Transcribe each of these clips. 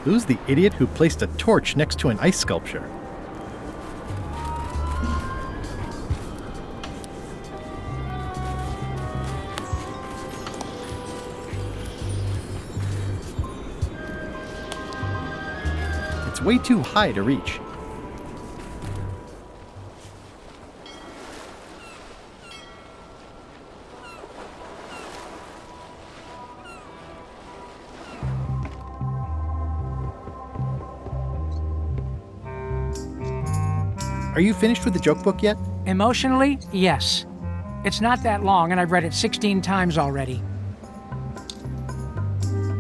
Who's the idiot who placed a torch next to an ice sculpture? It's way too high to reach. Are you finished with the joke book yet? Emotionally, yes. It's not that long, and I've read it 16 times already.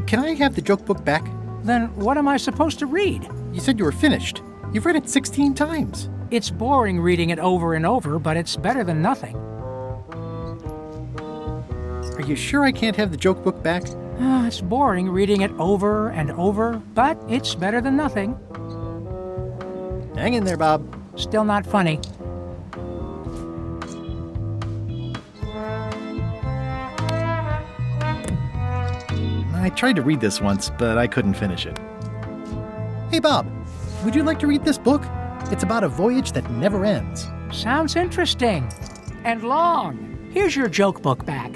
Can I have the joke book back? Then what am I supposed to read? You said you were finished. You've read it 16 times. It's boring reading it over and over, but it's better than nothing. Are you sure I can't have the joke book back? It's boring reading it over and over, but it's better than nothing. Hang in there, Bob. Still not funny. I tried to read this once, but I couldn't finish it. Hey, Bob, would you like to read this book? It's about a voyage that never ends. Sounds interesting. And long. Here's your joke book back.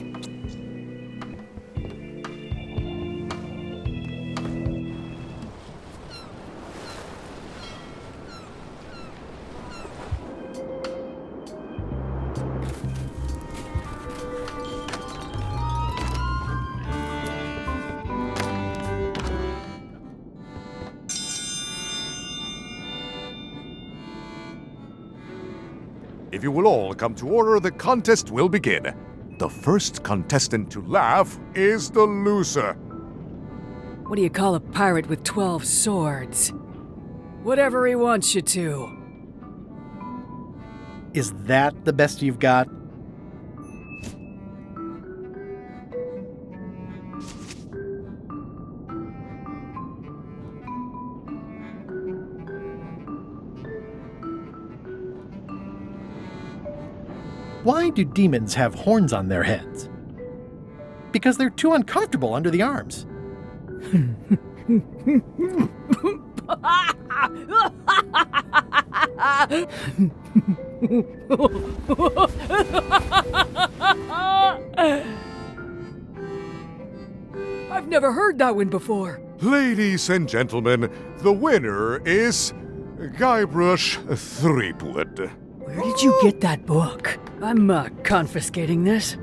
If you will all come to order, the contest will begin. The first contestant to laugh is the loser. What do you call a pirate with 12 swords? Whatever he wants you to. Is that the best you've got? Why do demons have horns on their heads? Because they're too uncomfortable under the arms. I've never heard that one before. Ladies and gentlemen, the winner is Guybrush Threepwood. Where did you get that book? I'm confiscating this.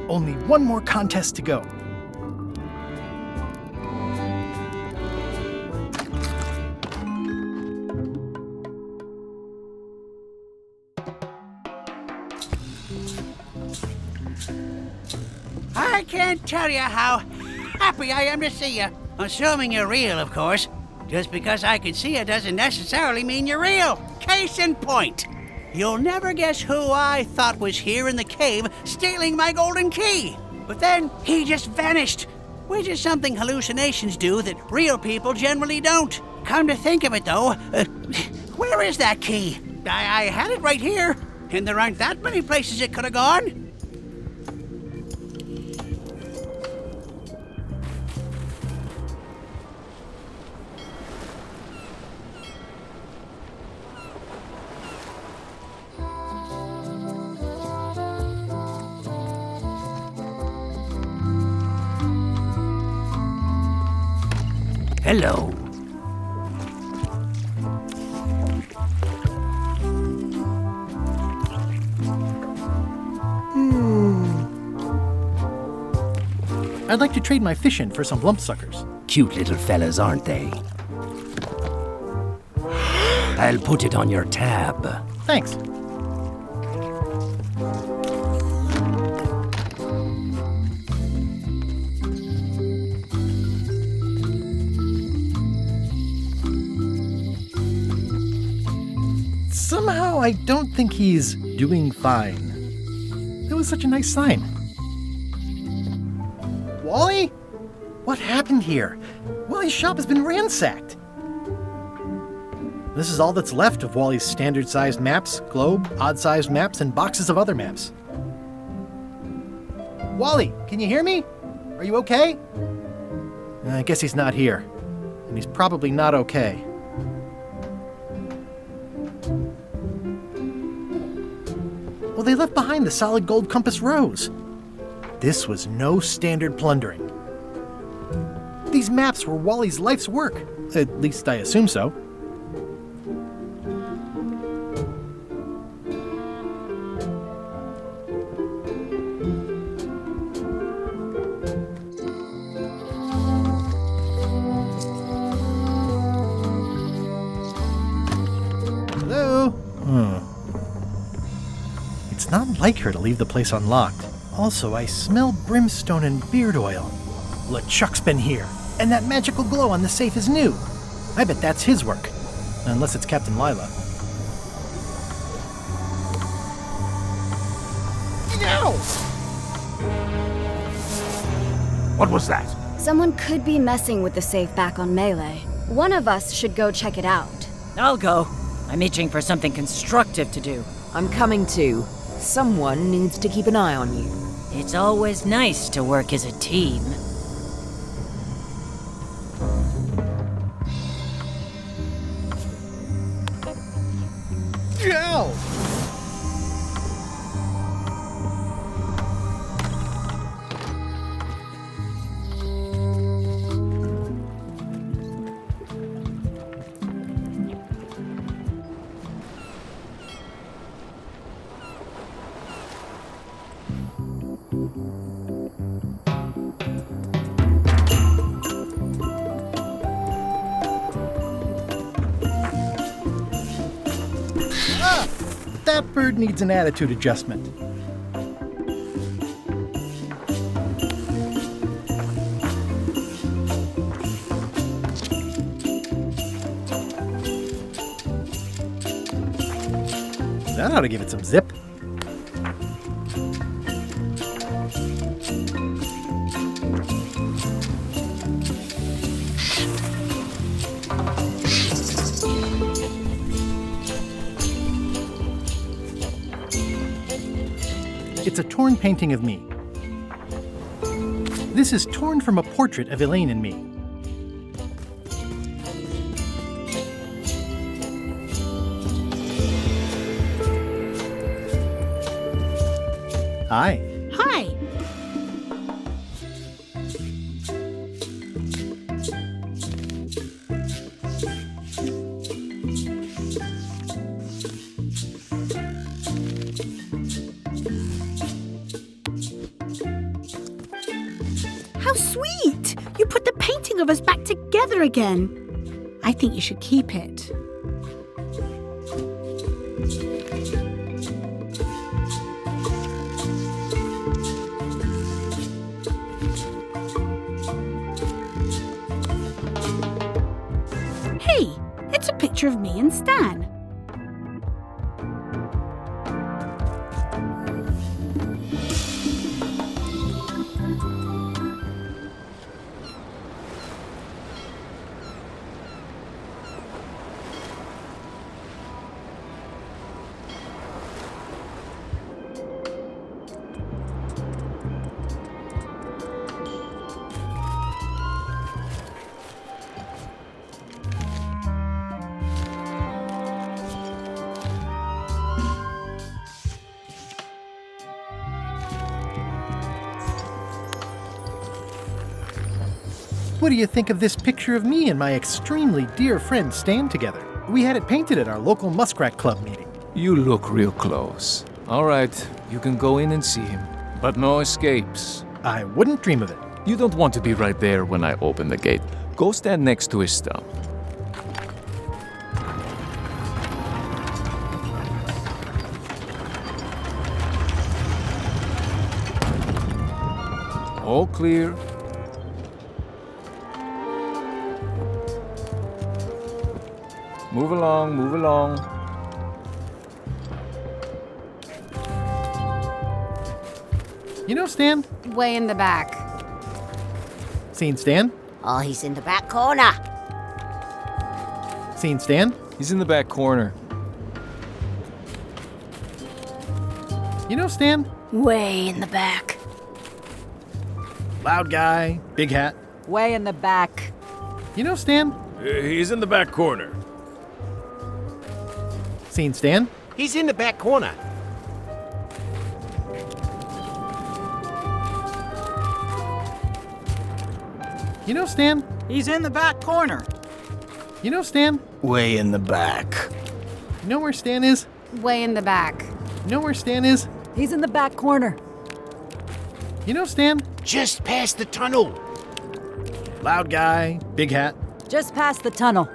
Only one more contest to go. I can't tell you how happy I am to see you. Assuming you're real, of course. Just because I can see you doesn't necessarily mean you're real. Case in point. You'll never guess who I thought was here in the cave stealing my golden key. But then he just vanished, which is something hallucinations do that real people generally don't. Come to think of it, though, where is that key? I had it right here, and there aren't that many places it could have gone. Hello. I'd like to trade my fish in for some lumpsuckers. Cute little fellas, aren't they? I'll put it on your tab. Thanks. Somehow, I don't think he's doing fine. That was such a nice sign. Wally? What happened here? Wally's shop has been ransacked. This is all that's left of Wally's standard-sized maps, globe, odd-sized maps, and boxes of other maps. Wally, can you hear me? Are you okay? I guess he's not here. And he's probably not okay. Well, they left behind the solid gold compass rose. This was no standard plundering. These maps were Wally's life's work. At least I assume so. Hello? It's not like her to leave the place unlocked. Also, I smell brimstone and beard oil. LeChuck's been here, and that magical glow on the safe is new. I bet that's his work. Unless it's Captain Lila. Ow! What was that? Someone could be messing with the safe back on Melee. One of us should go check it out. I'll go. I'm itching for something constructive to do. I'm coming too. Someone needs to keep an eye on you. It's always nice to work as a team. Ow! That bird needs an attitude adjustment. That ought to give it some zip. It's a torn painting of me. This is torn from a portrait of Elaine and me. Hi. Hi. How sweet! You put the painting of us back together again. I think you should keep it. Hey, it's a picture of me and Stan. What do you think of this picture of me and my extremely dear friend Stan together? We had it painted at our local Muskrat Club meeting. You look real close. All right, you can go in and see him. But no escapes. I wouldn't dream of it. You don't want to be right there when I open the gate. Go stand next to his stump. All clear. Move along, move along. You know Stan? Way in the back. Seen Stan? Oh, he's in the back corner. Seen Stan? He's in the back corner. You know Stan? Way in the back. Loud guy, big hat. Way in the back. You know Stan? He's in the back corner. Seen Stan? He's in the back corner. You know Stan? He's in the back corner. You know Stan? Way in the back. You know where Stan is? Way in the back. You know where Stan is? He's in the back corner. You know Stan? Just past the tunnel. Loud guy, big hat. Just past the tunnel.